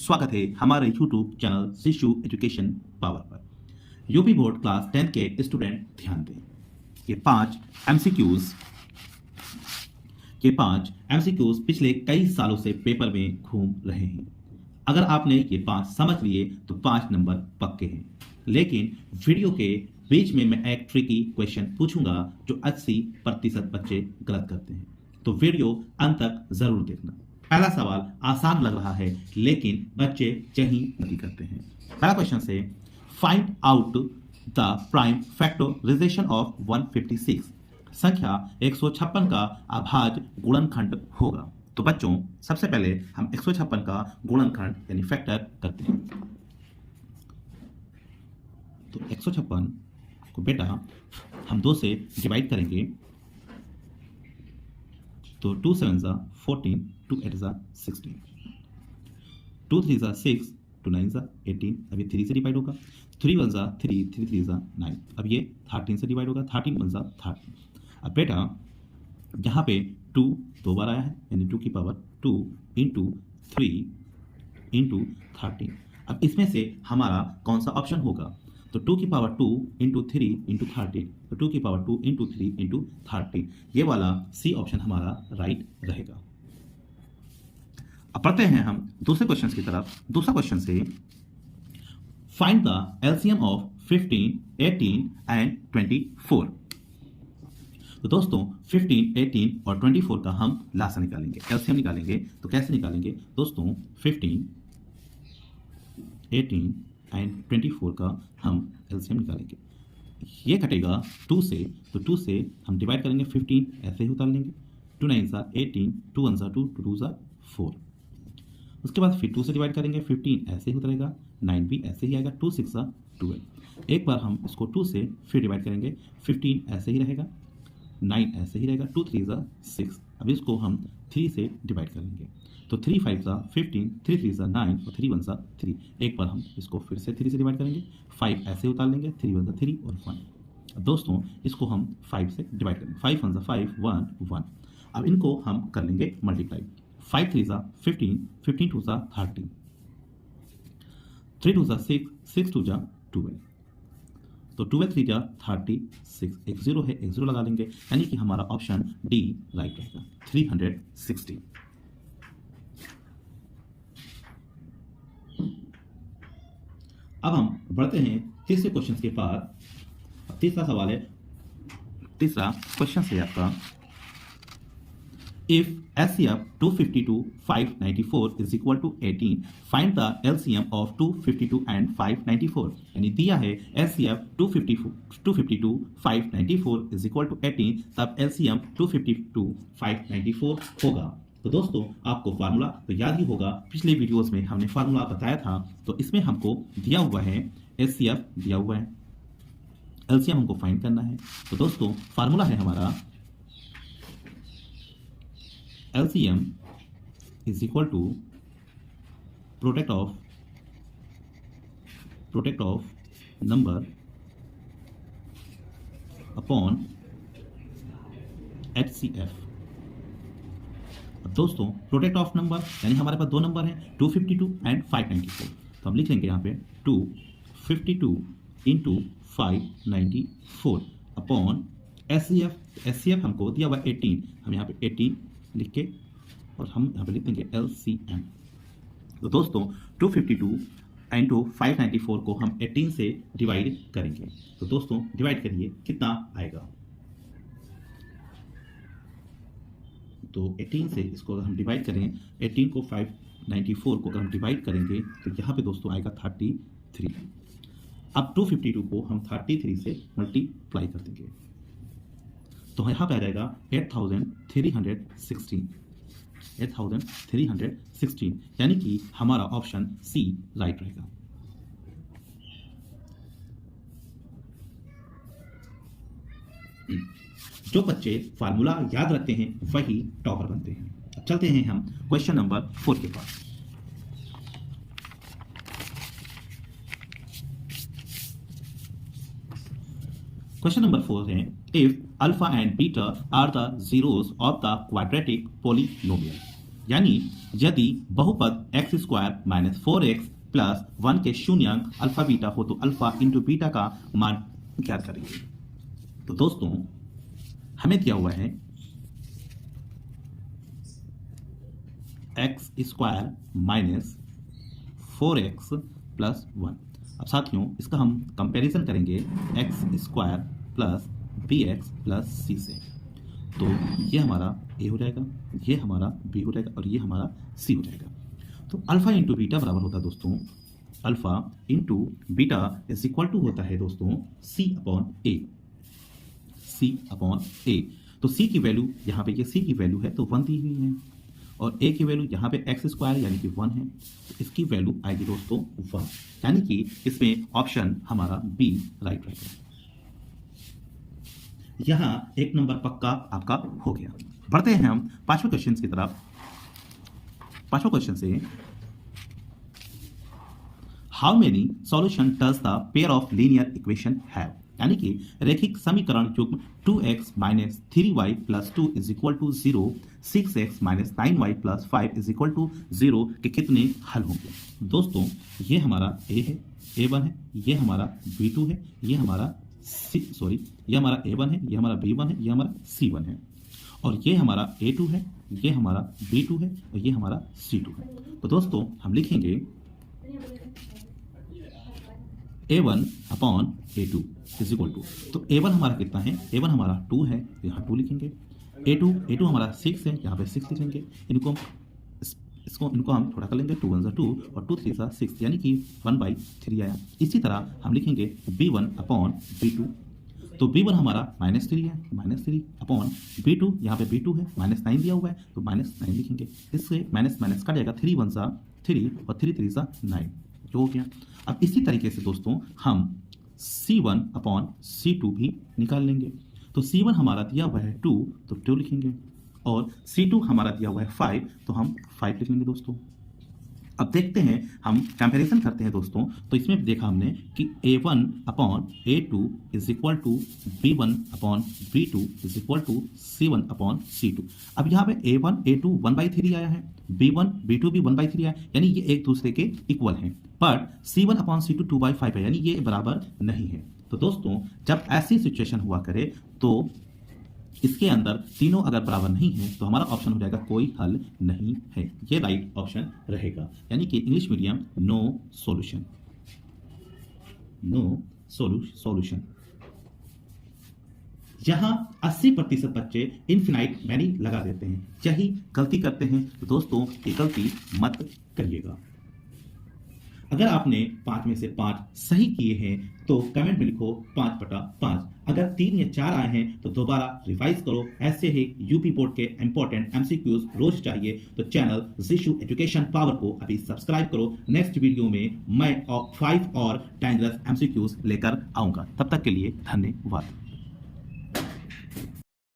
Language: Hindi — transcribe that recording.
स्वागत है हमारे यूट्यूब चैनल शिशु एजुकेशन पावर पर। यूपी बोर्ड क्लास 10 के स्टूडेंट ध्यान दें। ये पांच एमसीक्यूज पिछले कई सालों से पेपर में घूम रहे हैं। अगर आपने ये पांच समझ लिए तो 5 नंबर पक्के हैं। लेकिन वीडियो के बीच में मैं एक ट्रिकी क्वेश्चन पूछूंगा जो 80% बच्चे गलत करते हैं, तो वीडियो अंत तक जरूर देखना। पहला सवाल आसान लग रहा है लेकिन बच्चे यही नहीं करते हैं। पहला क्वेश्चन से find out the prime factorization of 156। संख्या 156 का अभाज्य गुणनखंड होगा। तो बच्चों सबसे पहले हम 156 का गुणनखंड यानी फैक्टर करते हैं। तो 156 को बेटा हम 2 से डिवाइड करेंगे। तो 2 7 14, 2 8 16, 2 3 6, 2 9 18। अब ये 3 से डिवाइड होगा। 3 1 3, 3 3 9। अब ये 13 से डिवाइड होगा। 13 1 13। अब बेटा यहाँ पे 2 2 बार आया है यानी 2 की पावर 2 इंटू 3 इंटू 13। अब इसमें से हमारा कौन सा ऑप्शन होगा? तो 2 की पावर 2 इंटू 3 इंटू 13। तो 2 की पावर 2 इंटू 3 इंटू 13, ये वाला सी ऑप्शन हमारा राइट रहेगा। अब पढ़ते हैं हम दूसरे क्वेश्चन की तरफ। दूसरा क्वेश्चन से find the LCM of 15, 18 and 24। तो दोस्तों 15, 18 और 24 का हम लासा निकालेंगे, एलसीएम निकालेंगे। तो कैसे निकालेंगे दोस्तों? 15, 18 एंड 24 का हम एलसीएम निकालेंगे। ये कटेगा 2 से, तो 2 से हम डिवाइड करेंगे। 15 ऐसे ही उतार लेंगे। 2 9 18, 2 1 2, 2 2 4। उसके बाद फिर 2 से डिवाइड करेंगे। 15 ऐसे ही उतरेगा। 9 भी ऐसे ही आएगा। 2 6 12। एक बार हम इसको 2 से फिर डिवाइड करेंगे। 15 ऐसे ही रहेगा। 9 ऐसे ही रहेगा। 2 3 6। अब इसको हम 3 से डिवाइड करेंगे। तो 3 5 15, 3 3 9 और 3 1 3। एक बार हम इसको फिर से 3 से डिवाइड करेंगे। 5 ऐसे उतार लेंगे। 3 1 3 और 1। अब दोस्तों इसको हम 5 से डिवाइड करेंगे। 5 1 5 1 1। अब इनको हम कर लेंगे मल्टीप्लाई। 5 3 15, 15 2 13, 3 2 6, 6 2 12। तो 12 3 36। एक 0 है, एक 0 लगा लेंगे, यानी कि हमारा ऑप्शन डी राइट रहेगा। 360। अब हम बढ़ते हैं तीसरे क्वेश्चन के पास। तीसरा सवाल है, तीसरा क्वेश्चन है आपका, if HCF 252 594 is equal to 18, find the LCM of 252 and 594। यानी दिया है एचसीएफ 252 594 इज इक्वल टू 18, तब एलसीएम 252 594 होगा। तो दोस्तों आपको फार्मूला तो याद ही होगा, पिछले वीडियोस में हमने फार्मूला बताया था। तो इसमें हमको दिया हुआ है एचसीएफ दिया हुआ है, एलसीएम हमको फाइंड करना है। तो दोस्तों फार्मूला है हमारा LCM is equal to product of number upon HCF. अब दोस्तों प्रोडक्ट ऑफ नंबर यानी हमारे पास 2 नंबर हैं, 252 एंड 594। तो हम लिख लेंगे यहाँ पे 252 इंटू 594 अपॉन एचसीएफ। एचसीएफ हमको दिया हुआ 18, हम यहाँ पे 18 लिख के और हम यहाँ पे लिख देंगे एलसीएम। तो दोस्तों 252 इंटू 594 को हम 18 से डिवाइड करेंगे। तो दोस्तों डिवाइड करिए, कितना आएगा? तो 18 से इसको अगर हम डिवाइड करें, 18 को 594 को अगर हम डिवाइड करेंगे तो यहाँ पे दोस्तों आएगा 33। अब 252 को हम 33 से मल्टीप्लाई कर देंगे तो यहाँ पे आ जाएगा 8316। 8316 यानी कि हमारा ऑप्शन सी राइट रहेगा। जो बच्चे फार्मूला याद रखते हैं वही टॉपर बनते हैं। अब चलते हैं हम क्वेश्चन नंबर 4 के पास। क्वेश्चन नंबर 4 है, if alpha and beta are the zeros of the quadratic polynomial. यानी यदि बहुपद x square minus 4x plus 1 के शून्यंक अल्फा बीटा हो तो अल्फा इंटू बीटा का मान ज्ञात करेंगे। तो दोस्तों हमें दिया हुआ है x square minus 4x plus 1। अब साथियों इसका हम कंपैरिजन करेंगे x square plus B x plus C से। तो ये हमारा ए हो जाएगा, ये हमारा बी हो जाएगा और ये हमारा सी हो जाएगा। तो अल्फा इंटू बीटा बराबर होता है दोस्तों, alpha into beta is equal to होता है दोस्तों सी अपॉन ए, सी अपॉन ए। तो सी की वैल्यू यहाँ पे ये सी की वैल्यू है तो 1 दी हुई है और ए की वैल्यू यहाँ पे एक्स स्क्वायर यानी कि 1 है, तो इसकी वैल्यू आएगी दोस्तों 1, यानी कि इसमें ऑप्शन हमारा बी राइट रहेगा। यहाँ एक नंबर पक्का आपका हो गया। बढ़ते हैं हम पांचवें क्वेश्चन की तरफ। पांचवें क्वेश्चन से how many solution does the pair of linear equation have, यानी कि रैखिक समीकरण युग्म 2x minus 3y plus 2 is equal to 0, 6x minus 9y plus 5 is equal to 0 के कितने हल होंगे। दोस्तों ये हमारा a है, a1 है, ये हमारा b2 है, ये हमारा ये हमारा a1 है, ये हमारा b1 है, ये हमारा c1 है और ये हमारा a2 है, ये हमारा b2 है और ये हमारा c2 है। तो दोस्तों हम लिखेंगे a1 upon a2 is equal to, तो a1 हमारा कितना है, a1 हमारा 2 है, यहाँ 2 लिखेंगे, a2 हमारा 6 है, यहाँ पे 6 लिखेंगे। इनको हम थोड़ा कर लेंगे, 2 1 2 और 2 3 6 यानी कि 1/3 आया। इसी तरह हम लिखेंगे b1 अपॉन b2, तो b1 हमारा -3 है, -3 अपॉन b2, यहाँ पे b2 है, -9 दिया हुआ है तो -9 लिखेंगे। इससे माइनस माइनस कट जाएगा, 3 1 3 और 3 3 9 जो हो गया। अब इसी तरीके से दोस्तों हम c1 अपॉन c2 भी निकाल लेंगे। तो c1 हमारा दिया हुआ है 2 तो 2 लिखेंगे और c2 हमारा दिया हुआ है 5 तो हम 5 लिख लेंगे दोस्तों। अब देखते हैं, हम कंपैरिजन करते हैं दोस्तों। तो इसमें देखा हमने कि a1 upon a2 is equal to b1 upon b2 is equal to c1 upon c2। अब यहाँ पे a1 a2 1/3 आया है, b1 b2 भी 1/3 आया, यानी ये एक दूसरे के इक्वल हैं, पर c1 अपॉन c2 2/5 है, यानी ये बराबर नहीं है। तो दोस्तों जब ऐसी सिचुएशन हुआ करे तो इसके अंदर तीनों अगर बराबर नहीं है तो हमारा ऑप्शन हो जाएगा कोई हल नहीं है, ये राइट ऑप्शन रहेगा, यानी कि English medium no solution, no solution. यहां 80% बच्चे इनफिनाइट मैनी लगा देते हैं, यही गलती करते हैं। तो दोस्तों ये गलती मत करिएगा। अगर आपने 5 में से 5 सही किए हैं तो कमेंट में लिखो 5/5। अगर 3 या 4 आए हैं तो दोबारा रिवाइज करो। ऐसे ही यूपी बोर्ड के इंपॉर्टेंट एमसीक्यूज रोज चाहिए तो चैनल जिशु एजुकेशन पावर को अभी सब्सक्राइब करो। नेक्स्ट वीडियो में मैं 5 और डेंजरस एमसीक्यूज लेकर आऊंगा। तब तक के लिए धन्यवाद।